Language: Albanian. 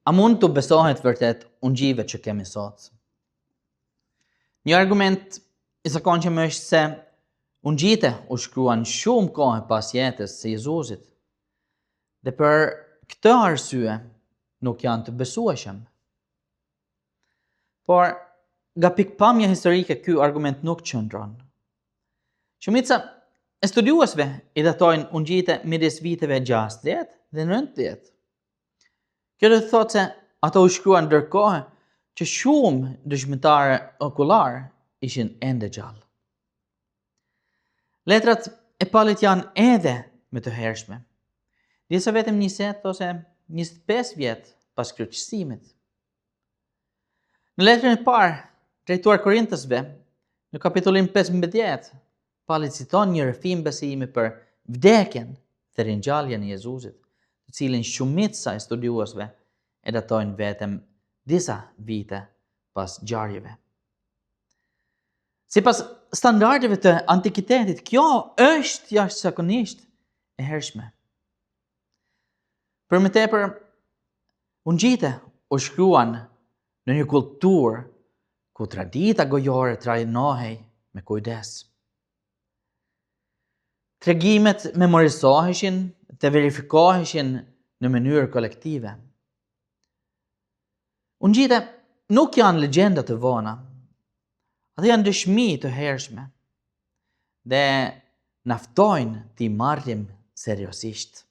A mund të besohet vërtet ungjive që kemi sot? Një argument i zakonshëm është se ungjite u shkruan shumë kohë pas jetës së Jezusit dhe për këtë arsye nuk janë të besueshëm. Por nga pikpamja historike ky argument nuk qëndron. Shumica e studiuesve i datojnë ungjite midis viteve 60 dhe 90. Kjo do të thotë se ato u shkruan ndërkohë që shumë dëshmitare okullar ishin ende gjallë. Letrat e Paulit janë edhe më të hershme. Disa vetëm 20 ose 25 vjet pas kryqëzimit. Në letrën e parë drejtuar Korintësve, në kapitullin 15, Pauli citon një rrëfim besimi për vdekjen dhe ringjalljen e Jezusit, të cilin shumica e studiuesve e datojnë vetëm disa vite pas ngjarjeve. Sipas standardeve të antikitetit, kjo është jashtëzakonisht e hershme. Për më tepër, ungjite u shkruan në një kulturë ku tradita gojore trajnohej me kujdes. Tregimet memorizoheshin dhe verifikoheshin në mënyrë kolektive. Ungjite nuk janë legjenda të vona. Ato janë dëshmi të hershme dhe na ftojnë t'i marrim seriozisht.